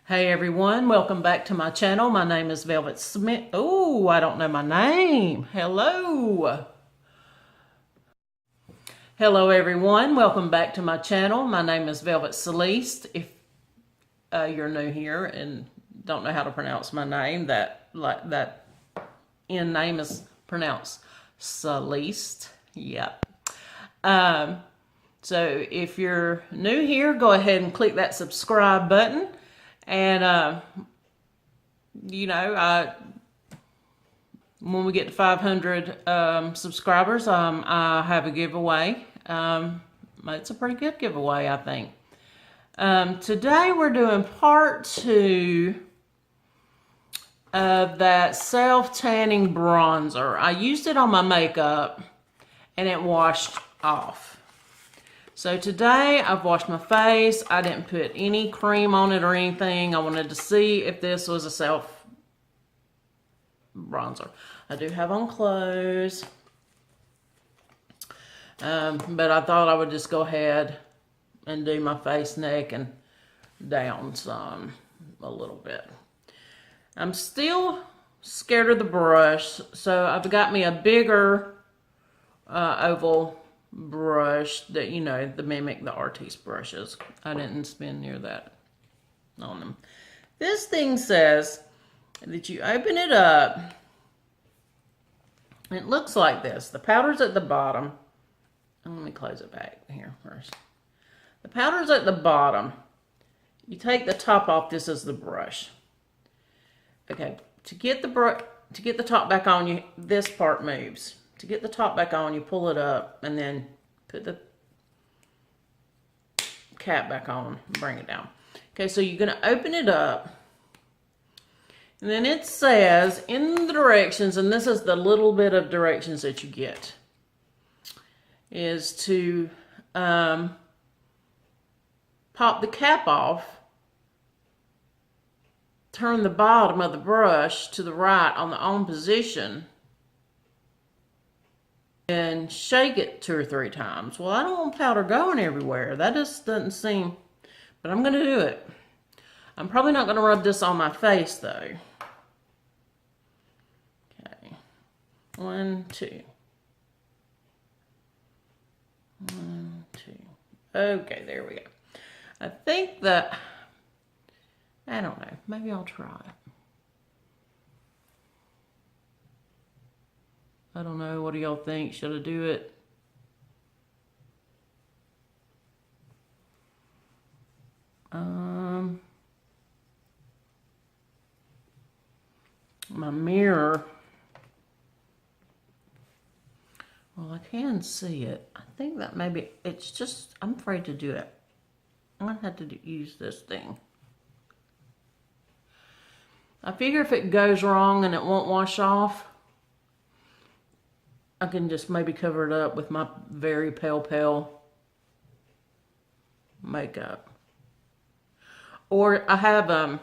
Hey everyone, welcome back to my channel. My name is Velvet Smith. Oh, I don't know my name. Hello. Hello everyone, welcome back to my channel. My name is Velvet Celieste. If you're new here and don't know how to pronounce my name, that end name is pronounced Celieste. Yep. So if you're new here, go ahead and click that subscribe button. And, when we get to 500 subscribers, I have a giveaway. It's a pretty good giveaway, I think. Today we're doing part 2 of that self-tanning bronzer. I used it on my makeup and it washed off. So today I've washed my face. I didn't put any cream on it or anything. I wanted to see if this was a self bronzer. I do have on clothes. But I thought I would just go ahead and do my face, neck, and down a little bit. I'm still scared of the brush, so I've got me a bigger oval brush that, the mimic the artiste brushes. I didn't spend near that on them. This thing says that you open it up. It looks like this. The powder's at the bottom. Let me close it back here first. The powder's at the bottom. You take the top off. This is the brush. Okay, to get the top back on, this part moves. To get the top back on, you pull it up and then put the cap back on and bring it down. Okay, so you're going to open it up. And then it says in the directions, and this is the little bit of directions that you get, is to pop the cap off, turn the bottom of the brush to the right on the on position, and shake it 2 or 3 times. Well, I don't want powder going everywhere. That just doesn't seem, but I'm going to do it. I'm probably not going to rub this on my face though. Okay. 1, 2. 1, 2. Okay, there we go. I think that, I don't know, maybe I'll try it. I don't know. What do y'all think? Should I do it? My mirror. Well, I can see it. I think that maybe it's just, I'm afraid to do it. I'm going to have to use this thing. I figure if it goes wrong and it won't wash off, I can just maybe cover it up with my very pale makeup. Or I have,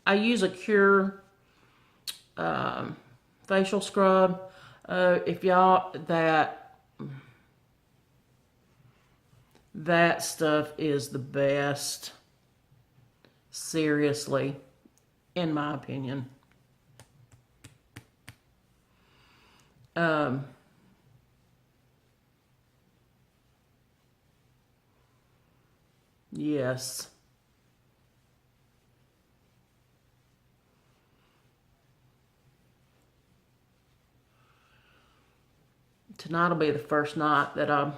I use ACURE facial scrub. If y'all, that stuff is the best. Seriously, in my opinion. Yes. Tonight will be the first night that I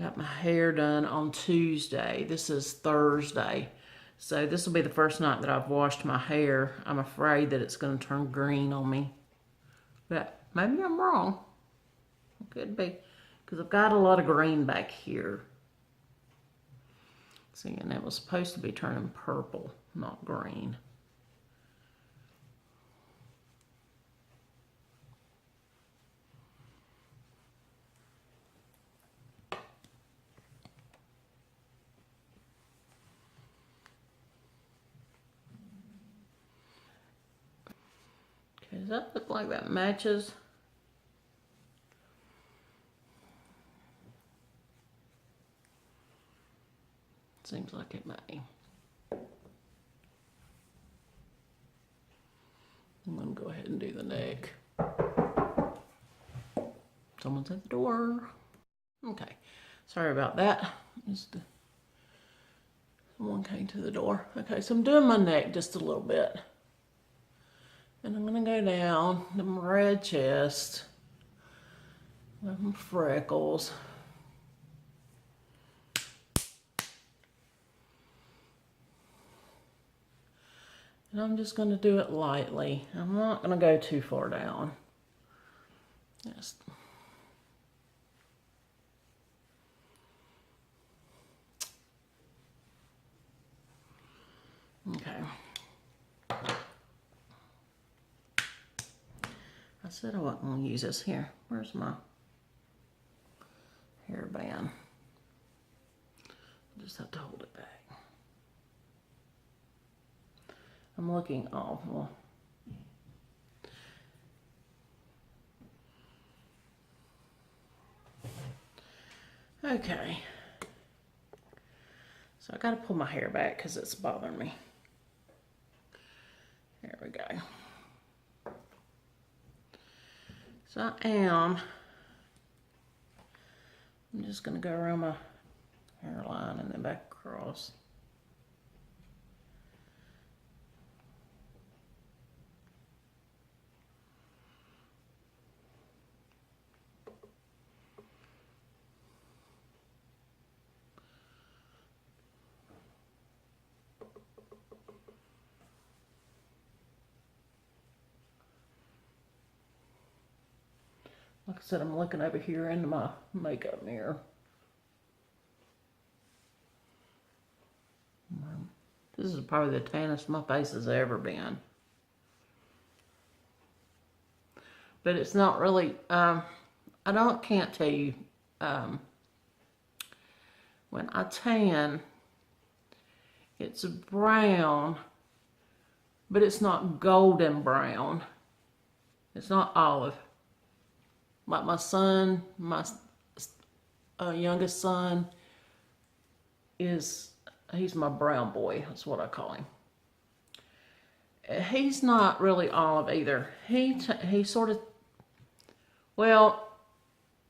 got my hair done on Tuesday. This is Thursday. So this will be the first night that I've washed my hair. I'm afraid that it's going to turn green on me. But maybe I'm wrong. It could be. Because I've got a lot of green back here. See, and it was supposed to be turning purple, not green. Okay, does that look like that matches? Seems like it may. Someone's at the door. Okay, sorry about that. Someone came to the door. Okay, so I'm doing my neck just a little bit. And I'm gonna go down the red chest, them freckles. And I'm just gonna do it lightly. I'm not gonna go too far down. Just okay. I said I wasn't going to use this here. Where's my hairband? I just have to hold it back. I'm looking awful. Okay. So I got to pull my hair back because it's bothering me. There we go. So I'm just going to go around my hairline and then back across. Like I said, I'm looking over here into my makeup mirror. This is probably the tannest my face has ever been. But it's not really, can't tell you, when I tan, it's brown, but it's not golden brown. It's not olive. Like my son, my youngest son, he's my brown boy. That's what I call him. He's not really olive either. He sort of, well,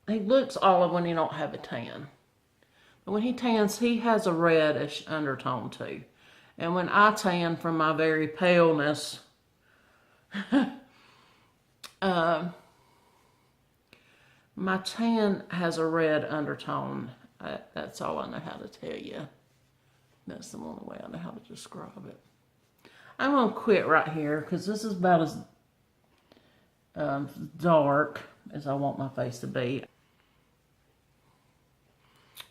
he looks olive when he don't have a tan. But when he tans, he has a reddish undertone too. And when I tan from my very paleness, my tan has a red undertone. That's all I know how to tell you. That's the only way I know how to describe it. I'm going to quit right here because this is about as dark as I want my face to be.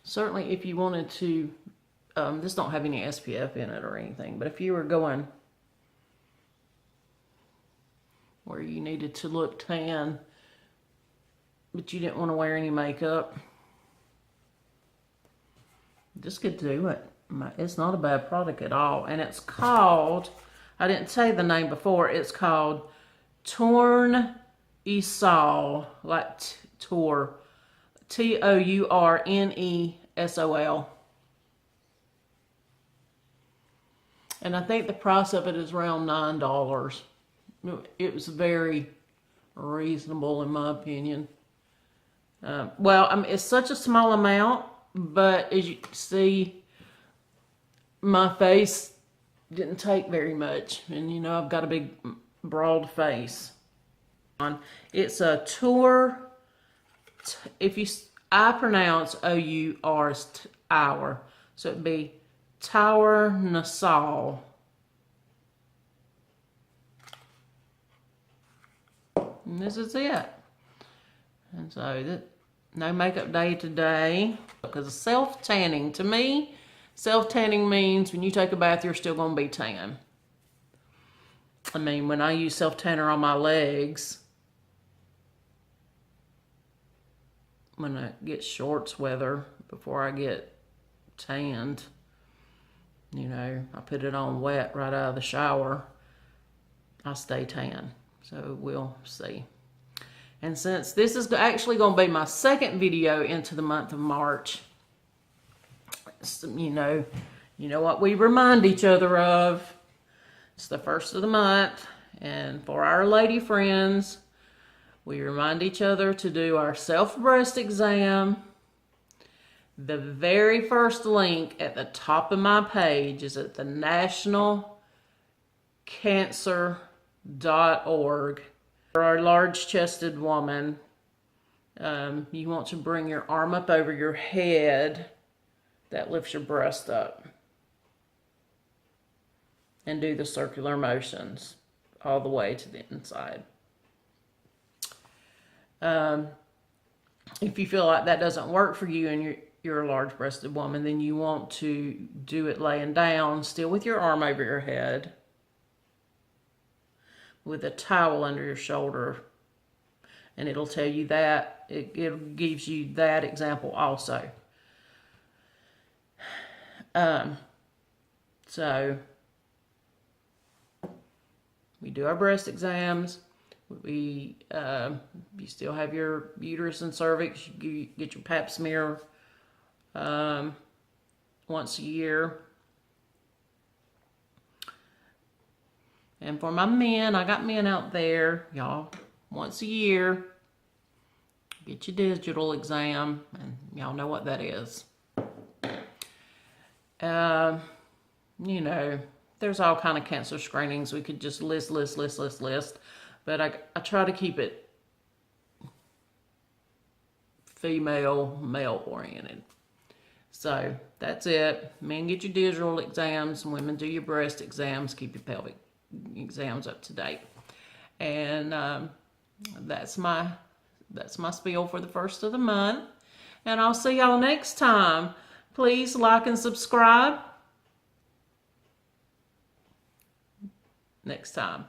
Certainly if you wanted to, this don't have any SPF in it or anything, but if you were going where you needed to look tan, but you didn't want to wear any makeup, this could do it. It's not a bad product at all. And it's called, I didn't say the name before, it's called Tournesol, like Tour, Tournesol. And I think the price of it is around $9. It was very reasonable in my opinion. Well, it's such a small amount, but as you can see, my face didn't take very much. And you know, I've got a big, broad face. It's a Tour, I pronounce O-U-R, hour. So it'd be Tournesol. And this is it. And so, no makeup day today. Because self-tanning, to me, self-tanning means when you take a bath, you're still going to be tan. I mean, when I use self-tanner on my legs, when I get shorts weather, before I get tanned, you know, I put it on wet right out of the shower, I stay tan. So we'll see. And since this is actually going to be my second video into the month of March, you know what we remind each other of. It's the first of the month, and for our lady friends, We remind each other to do our self-breast exam. The very first link at the top of my page is at the nationalcancer.org. For our large-chested woman, you want to bring your arm up over your head. That lifts your breast up. And do the circular motions all the way to the inside. If you feel like that doesn't work for you and you're a large-breasted woman, then you want to do it laying down, still with your arm over your head, with a towel under your shoulder, and it'll tell you that. It gives you that example also. So we do our breast exams. You still have your uterus and cervix. You get your pap smear once a year. And for my men, I got men out there, y'all, once a year, get your digital exam, and y'all know what that is. You know, there's all kind of cancer screenings. We could just list. But I try to keep it female, male oriented. So that's it. Men get your digital exams. Women do your breast exams. Keep your pelvic exams up to date. And that's my spiel for the first of the month. And I'll see y'all next time. Please like and subscribe. Next time.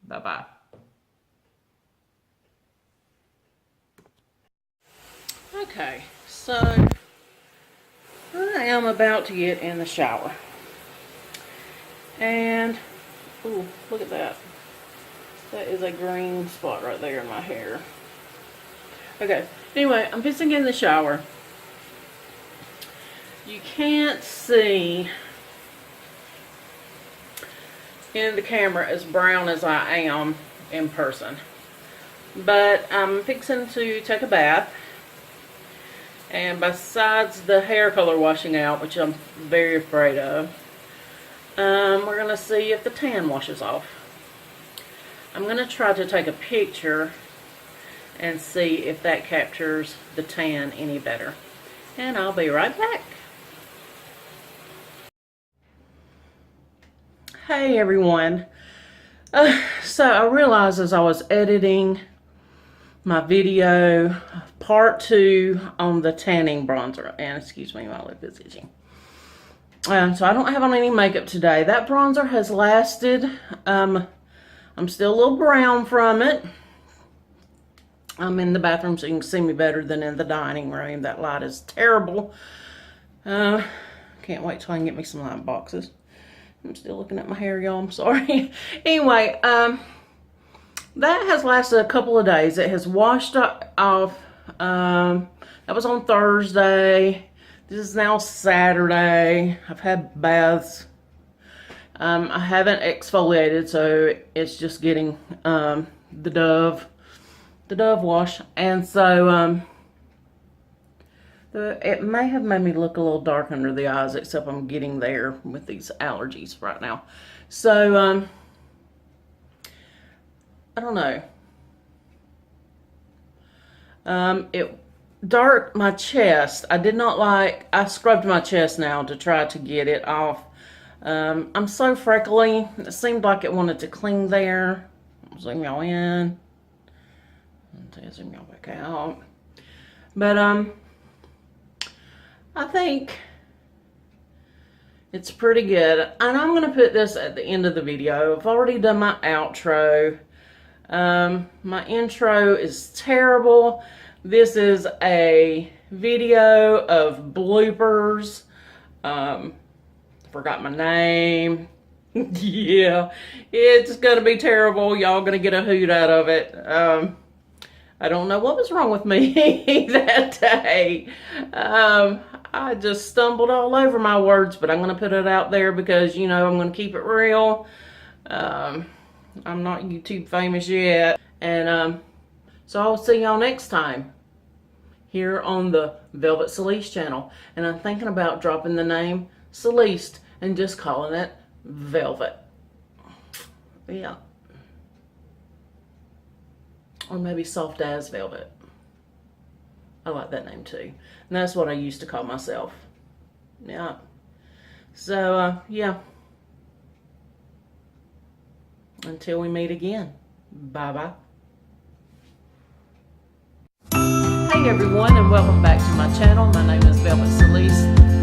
Bye-bye. Okay, so I am about to get in the shower. And, ooh, look at that. That is a green spot right there in my hair. Okay, anyway, I'm fixing to get in the shower. You can't see in the camera as brown as I am in person. But I'm fixing to take a bath. And besides the hair color washing out, which I'm very afraid of, we're going to see if the tan washes off. I'm going to try to take a picture and see if that captures the tan any better. And I'll be right back. Hey everyone. So I realized as I was editing my video, part 2 on the tanning bronzer, and excuse me, my lip is itching. So I don't have on any makeup today. That bronzer has lasted. I'm still a little brown from it. I'm in the bathroom so you can see me better than in the dining room. That light is terrible. Can't wait till I can get me some light boxes. I'm still looking at my hair, y'all. I'm sorry. Anyway, that has lasted a couple of days. It has washed off. That was on Thursday. This is now Saturday. I've had baths. I haven't exfoliated, so it's just getting the Dove wash. And so it may have made me look a little dark under the eyes, except I'm getting there with these allergies right now. So I don't know. It dark my chest. I scrubbed my chest now to try to get it off. I'm so freckly. It seemed like it wanted to cling there. Zoom y'all in. And zoom y'all back out. But I think it's pretty good. And I'm going to put this at the end of the video. I've already done my outro. My intro is terrible. This is a video of bloopers. Forgot my name. Yeah, it's gonna be terrible. Y'all gonna get a hoot out of it. I don't know what was wrong with me that day. I just stumbled all over my words, but I'm gonna put it out there because, you know, I'm gonna keep it real. I'm not YouTube famous yet. And So I'll see y'all next time here on the Velvet Celieste channel. And I'm thinking about dropping the name Celieste and just calling it Velvet. Yeah. Or maybe Soft as Velvet. I like that name too. And that's what I used to call myself. Yeah. So, yeah. Until we meet again. Bye-bye. Hey everyone, and welcome back to my channel. My name is Velvet Celieste.